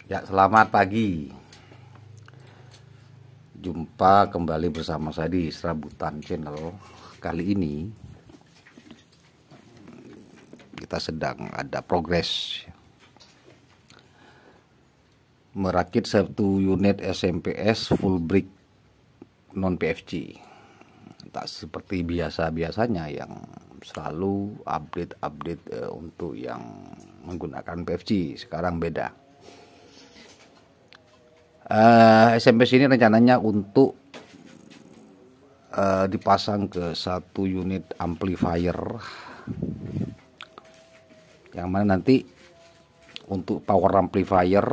Ya, selamat pagi. Jumpa kembali bersama saya di Serabutan Channel. Kali ini kita sedang ada progres merakit satu unit SMPS full brick non PFC. Tak seperti biasanya yang selalu update untuk yang menggunakan PFC. Sekarang beda. SMPS ini rencananya untuk dipasang ke satu unit amplifier, yang mana nanti untuk power amplifier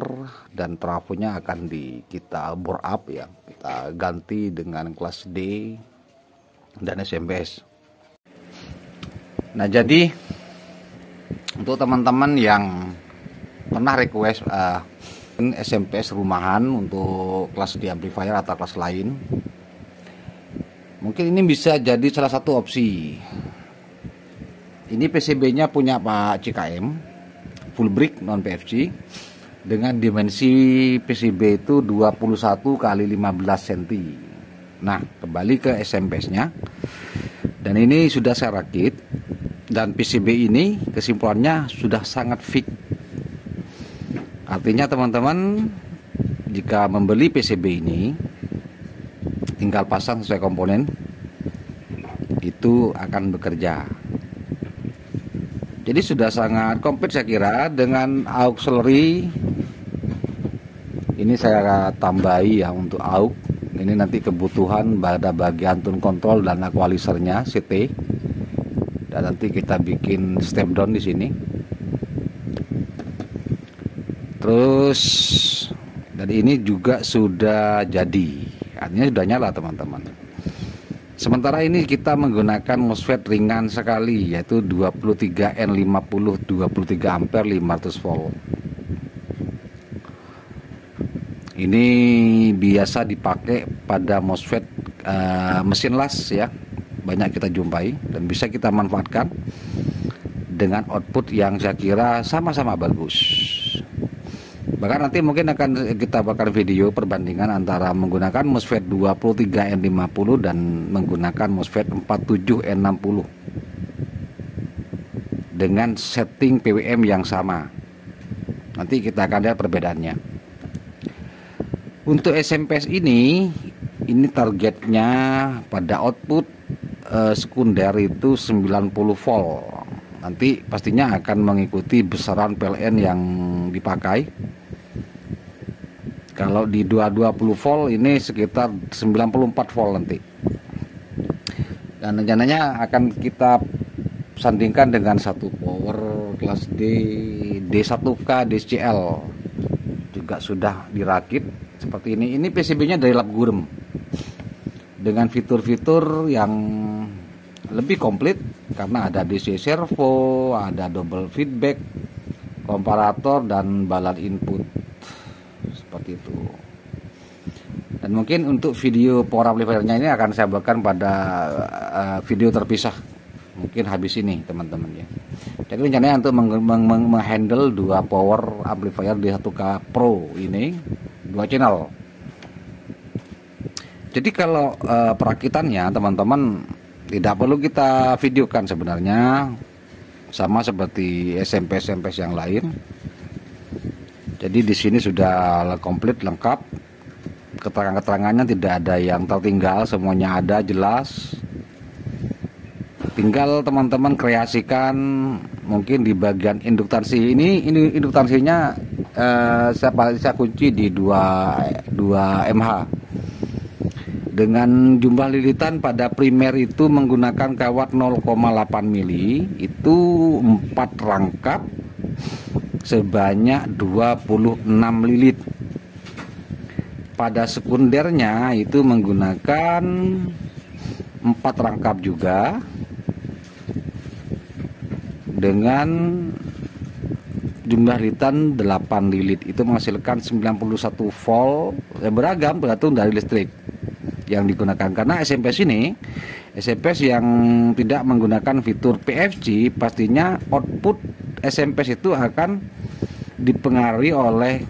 dan trafonya akan kita bore up, ya, kita ganti dengan kelas D dan SMPS. Nah, jadi untuk teman-teman yang pernah request SMPS rumahan untuk kelas D amplifier atau kelas lain, mungkin ini bisa jadi salah satu opsi. Ini PCB-nya punya Pak CKM, full brick non PFC, dengan dimensi PCB itu 21 x 15 cm. Nah, kembali ke SMPS-nya, dan ini sudah saya rakit, dan PCB ini kesimpulannya sudah sangat fix. Artinya teman-teman, jika membeli PCB ini tinggal pasang sesuai komponen, itu akan bekerja. Jadi sudah sangat komplit saya kira. Dengan auxiliary ini saya tambahi ya untuk aux. Ini nanti kebutuhan pada bagian tune control dan equalizernya CT. Dan nanti kita bikin step down di sini. Terus dari ini juga sudah jadi, artinya sudah nyala teman-teman. Sementara ini kita menggunakan MOSFET ringan sekali, yaitu 23N50 23 ampere 500 volt. Ini biasa dipakai pada MOSFET mesin las, ya, banyak kita jumpai dan bisa kita manfaatkan dengan output yang saya kira sama-sama bagus. Bahkan nanti mungkin akan kita bakar video perbandingan antara menggunakan MOSFET 23N50 dan menggunakan MOSFET 47N60 dengan setting PWM yang sama. Nanti kita akan lihat perbedaannya. Untuk SMPS ini targetnya pada output sekunder itu 90 volt. Nanti pastinya akan mengikuti besaran PLN yang dipakai. Kalau di 220 volt ini sekitar 94 volt nanti. Dan rencananya akan kita sandingkan dengan satu power kelas D, D1K, DCL. Juga sudah dirakit seperti ini. Ini PCB-nya dari Lab Gurem. Dengan fitur-fitur yang lebih komplit karena ada DC servo, ada double feedback, komparator dan balance input. Seperti itu. Dan mungkin untuk video power amplifiernya ini akan saya buatkan pada video terpisah, mungkin habis ini teman-teman, ya. Jadi rencananya untuk menghandle dua power amplifier di 1K Pro ini, dua channel. Jadi kalau perakitannya teman-teman tidak perlu kita videokan sebenarnya, sama seperti SMP-SMP yang lain. Jadi di sini sudah komplit lengkap, keterangan-keterangannya tidak ada yang tertinggal, semuanya ada jelas. Tinggal teman-teman kreasikan mungkin di bagian induktansi ini induktansinya saya kunci di 2 mH. Dengan jumlah lilitan pada primer itu menggunakan kawat 0,8 mili, itu 4 rangkap sebanyak 26 lilit. Pada sekundernya itu menggunakan 4 rangkap juga dengan jumlah lilitan 8 lilit, itu menghasilkan 91 volt. Beragam tergantung dari listrik yang digunakan, karena SMPS ini SMPS yang tidak menggunakan fitur PFC, pastinya output SMPS itu akan dipengaruhi oleh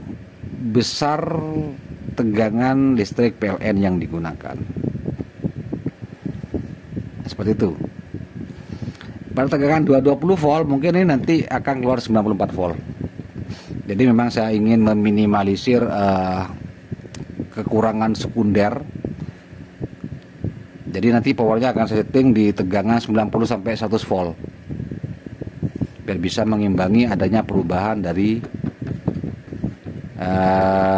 besar tegangan listrik PLN yang digunakan. Seperti itu. Pada tegangan 220 volt mungkin ini nanti akan keluar 94 volt. Jadi memang saya ingin meminimalisir kekurangan sekunder. Jadi nanti powernya akan saya setting di tegangan 90 sampai 100 volt. Biar bisa mengimbangi adanya perubahan dari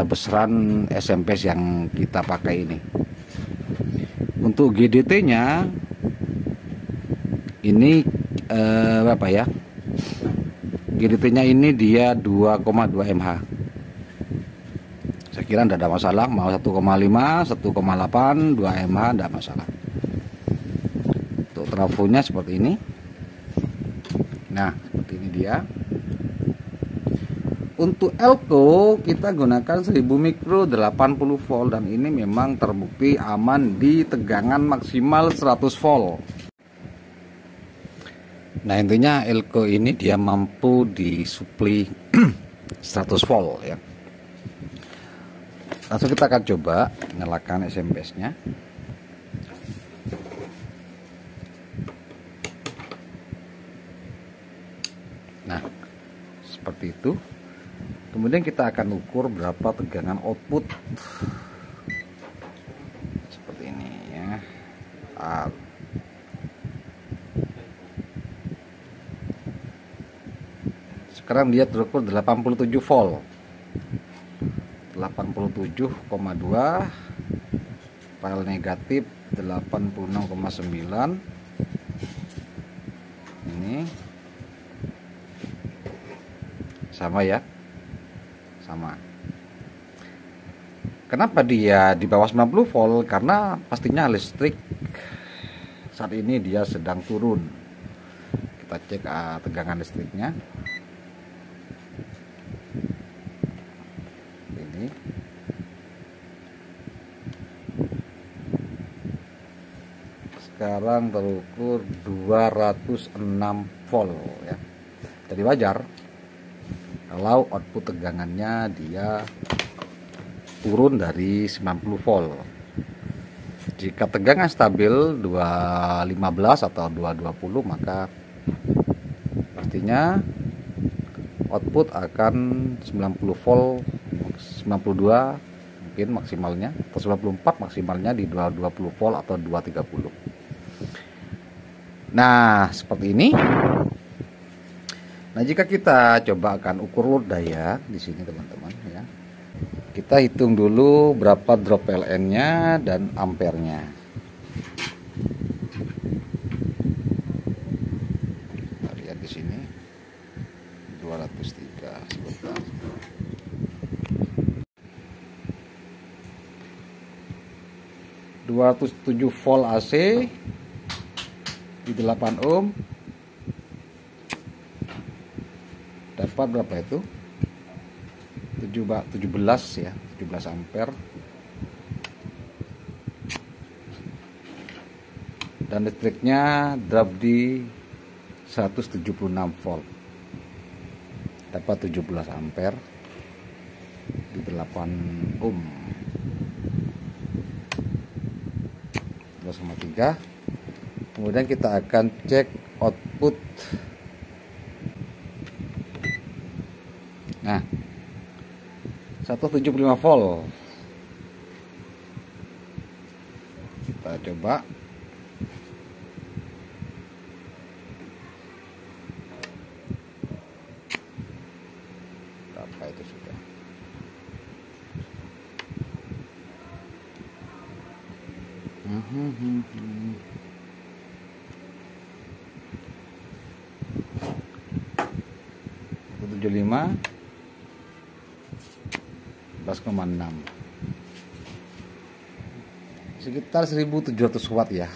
besaran SMP yang kita pakai ini. Untuk GDT-nya ini berapa ya? GDT-nya ini dia 2,2 mH. Saya kira tidak ada masalah, mau 1,5, 1,8, 2 mH tidak masalah. Untuk trafonya seperti ini. Nah, seperti ini dia. Untuk elko kita gunakan 1000 mikro 80 volt dan ini memang terbukti aman di tegangan maksimal 100 volt. Nah, intinya elko ini dia mampu disuplai 100 volt ya. Langsung kita akan coba nyalakan SMP-nya. Nah, seperti itu. Kemudian kita akan ukur berapa tegangan output. Seperti ini ya. Sekarang dia terukur 87 volt. 87,2, file negatif 86,9. Ini sama ya, sama. Kenapa dia di bawah 90 volt? Karena pastinya listrik saat ini dia sedang turun. Kita cek tegangan listriknya. Ini sekarang terukur 206 volt ya. Jadi wajar kalau output tegangannya dia turun dari 90 volt. Jika tegangan stabil 215 atau 220 maka pastinya output akan 90 volt, 92 mungkin maksimalnya, atau 94 maksimalnya di 220 volt atau 230. Nah, seperti ini. Nah, jika kita coba akan ukur load daya di sini teman-teman ya. Kita hitung dulu berapa drop PLN-nya dan ampernya. Kita lihat di sini 203 sebentar. 207 volt AC di 8 ohm. Dapat berapa itu? 17 ya, 17 ampere. Dan listriknya drop di 176 volt. Dapat 17 ampere di 8 ohm. 2,3. Kemudian kita akan cek output. Nah, 175 volt. Kita coba. Berapa itu sudah? Tujuh lima 11,6, sekitar 1700 watt ya,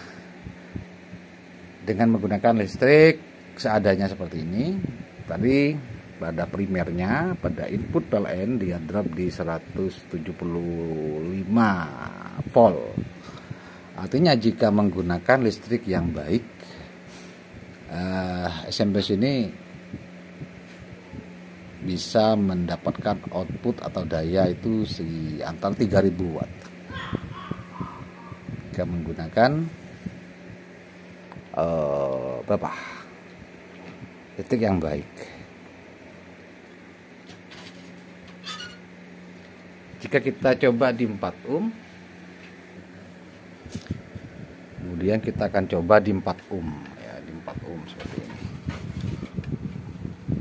dengan menggunakan listrik seadanya seperti ini. Tadi pada primernya, pada input PLN dia drop di 175 volt. Artinya jika menggunakan listrik yang baik, SMP ini bisa mendapatkan output atau daya itu antara 3000 watt jika menggunakan berapa listrik yang baik. Jika kita coba di 4 ohm, kemudian kita akan coba di 4 ohm ya, di 4 ohm seperti ini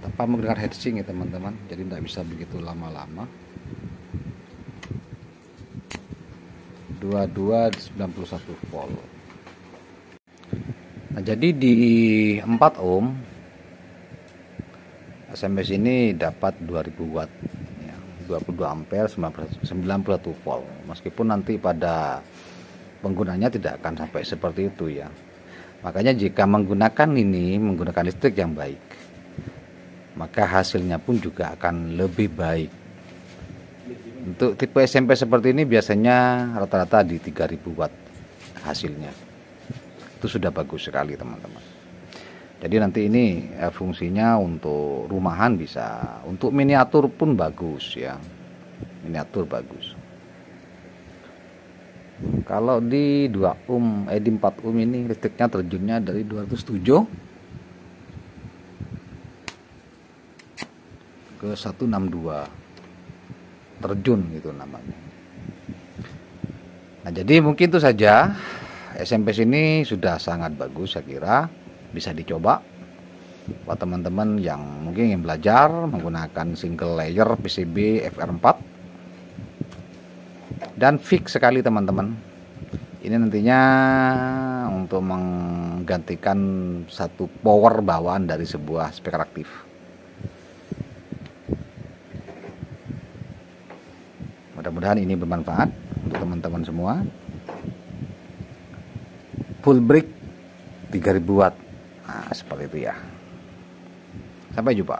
tanpa menggunakan heatsink ya teman-teman, jadi tidak bisa begitu lama-lama. 91 volt. Nah, jadi di 4 ohm SMS ini dapat 2000 watt ya, 22 ampere 91 volt, meskipun nanti pada penggunanya tidak akan sampai seperti itu ya. Makanya jika menggunakan listrik yang baik, maka hasilnya pun juga akan lebih baik. Untuk tipe SMP seperti ini biasanya rata-rata di 3000 watt hasilnya. Itu sudah bagus sekali teman-teman. Jadi nanti ini fungsinya untuk rumahan bisa, untuk miniatur pun bagus ya. Miniatur bagus. Kalau di 2 ohm, di 4 ohm ini listriknya terjunnya dari 207 ke 162 terjun gitu namanya. Nah, jadi mungkin itu saja. SMP ini sudah sangat bagus, saya kira bisa dicoba buat teman-teman yang mungkin ingin belajar menggunakan single layer PCB FR4, dan fix sekali teman-teman. Ini nantinya untuk menggantikan satu power bawaan dari sebuah speaker aktif. Mudah-mudahan ini bermanfaat untuk teman-teman semua. Full brick 3000 watt. Nah, seperti itu ya. Sampai jumpa.